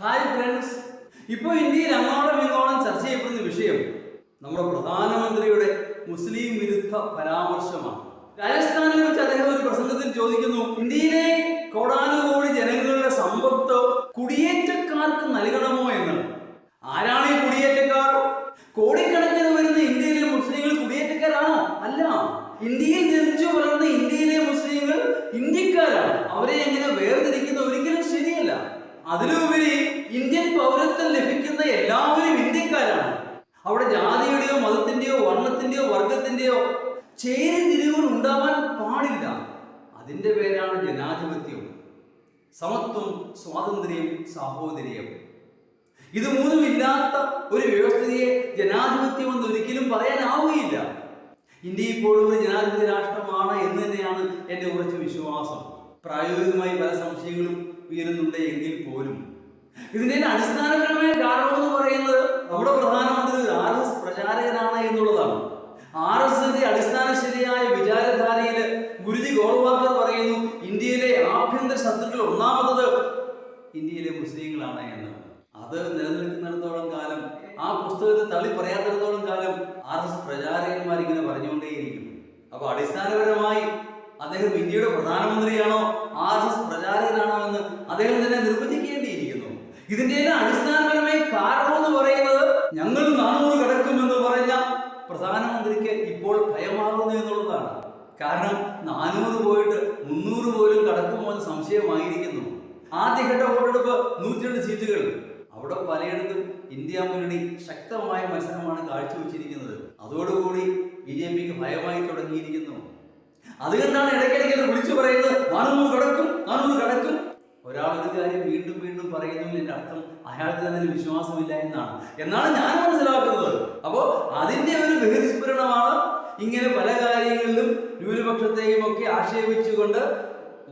Hi friends, ഇപ്പോൾ ഇന്ത്യയിൽ അങ്ങോളം ഇങ്ങോളം ചർച്ച ചെയ്യപ്പെടുന്ന വിഷയം നമ്മുടെ പ്രധാനമന്ത്രിയുടെ മുസ്ലിം വിരുദ്ധ പരാമർശമാണ്. രാജസ്ഥാനിൽ വെച്ച് അദ്ദേഹം ഒരു പ്രസംഗത്തിൽ ചോദിക്കുന്നു, ഇന്ത്യയിലെ കോടാനുകോടി ജനങ്ങളുടെ സമ്പത്ത് കുടിയേറ്റക്കാർക്ക് നൽകണമോ എന്ന്. ആരാണ് ഈ കുടിയേറ്റക്കാർ? കോടിക്കണക്കിന് വരുന്ന ഇന്ത്യയിലെ മുസ്ലിങ്ങൾ കുടിയേറ്റക്കാരാണോ? അല്ല. ഇന്ത്യയിൽ ജനിച്ചു വളർന്ന ഇന്ത്യയിലെ മുസ്ലിങ്ങൾ ഇന്ത്യക്കാരാണ്. അവരെ എങ്ങനെ വേർതിരിക്കുന്ന ഒരിക്കലും ശരിയല്ല. അതിലുപരി ഇന്ത്യൻ പൗരത്വം ലഭിക്കുന്ന എല്ലാവരും ഇന്ത്യക്കാരാണ്. അവിടെ ജാതിയുടെയോ മതത്തിന്റെയോ വർണ്ണത്തിന്റെയോ വർഗത്തിന്റെയോ ചേരിതിരിവുകൾ ഉണ്ടാവാൻ പാടില്ല. അതിന്റെ പേരാണ് ജനാധിപത്യം, സമത്വം, സ്വാതന്ത്ര്യം, സാഹോദര്യം. ഇത് മൂന്നുമില്ലാത്ത ഒരു വ്യവസ്ഥയെ ജനാധിപത്യം എന്ന് ഒരിക്കലും പറയാനാവുകയില്ല. ഇന്ത്യ ഇപ്പോഴും ഒരു ജനാധിപത്യ രാഷ്ട്രമാണ് എന്ന് തന്നെയാണ് എൻ്റെ ഉറച്ച വിശ്വാസം. പ്രായോഗികമായി പല സംശയങ്ങളും ഉയരുന്നുണ്ട് എങ്കിൽ പോലും ഇതിന്റെ അടിസ്ഥാനപരമായ കാരണം എന്ന് പറയുന്നത് നമ്മുടെ പ്രധാനമന്ത്രി ഒരു RSS പ്രചാരകനാണ് എന്നുള്ളതാണ്. RSSന്റെ അടിസ്ഥാന ശരിയായ വിചാരധാരയിൽ ഗുരുജി ഗോൾവാക്കർ പറയുന്നു, ഇന്ത്യയിലെ ആഭ്യന്തര ശത്രുക്കൾ ഒന്നാമത് ഇന്ത്യയിലെ മുസ്ലിങ്ങളാണ് എന്ന്. അത് നിലനിൽക്കുന്നിടത്തോളം കാലം, ആ പുസ്തകത്തെ തള്ളി പറയാത്തിടത്തോളം കാലം RSS പ്രചാരകന്മാർ ഇങ്ങനെ പറഞ്ഞുകൊണ്ടേയിരിക്കും. അപ്പൊ അടിസ്ഥാനപരമായി അദ്ദേഹം ഇന്ത്യയുടെ പ്രധാനമന്ത്രിയാണോ RSS പ്രചാരകനാണോ എന്ന് അദ്ദേഹം തന്നെ നിർവചിക്കേണ്ടിയിരിക്കുന്നു. ഇതിന്റെ അടിസ്ഥാനപരമായി കാരണം എന്ന് പറയുന്നത് ഞങ്ങൾ 400 കടക്കുമെന്ന് പറഞ്ഞ പ്രധാനമന്ത്രിക്ക് ഇപ്പോൾ ഭയമാകുന്നു എന്നുള്ളതാണ്. കാരണം 400 പോയിട്ട് 300 പോലും കടക്കുമോ എന്ന് സംശയമായിരിക്കുന്നു. ആദ്യഘട്ട വോട്ടെടുപ്പ് 102 സീറ്റുകൾ. അവിടെ പലയിടത്തും ഇന്ത്യ മുന്നണി ശക്തമായ മത്സരമാണ് കാഴ്ചവെച്ചിരിക്കുന്നത്. അതോടുകൂടി BJPക്ക് ഭയമായി തുടങ്ങിയിരിക്കുന്നു. അതുകൊണ്ടാണ് ഇടയ്ക്കിടയ്ക്ക് വിളിച്ചു പറയുന്നത് 400 കടക്കും. ഒരാളൊരു കാര്യം വീണ്ടും വീണ്ടും പറയുന്നതിന്റെ അർത്ഥം അയാൾക്ക് തന്നെ വിശ്വാസമില്ല എന്നാണ് ഞാൻ മനസ്സിലാക്കുന്നത്. അപ്പോൾ അതിന്റെ ഒരു ബഹിസ്ഫുരണമാണ് ഇങ്ങനെ പല കാര്യങ്ങളിലും ന്യൂനപക്ഷത്തെയും ഒക്കെ ആക്ഷേപിച്ചുകൊണ്ട്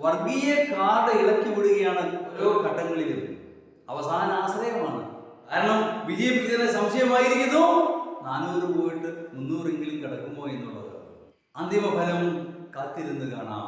വർഗീയ കാർഡ് ഇളക്കി വിടുകയാണ് ഓരോ ഘട്ടങ്ങളിലും. അവസാന ആശ്രയമാണ്. കാരണം BJPക്ക് തന്നെ സംശയമായിരിക്കുന്നു 400 പോയിട്ട് 300 കടക്കുമോ എന്നുള്ളത്. അന്തിമ ഫലം കാത്തിരുന്ന് കാണാം.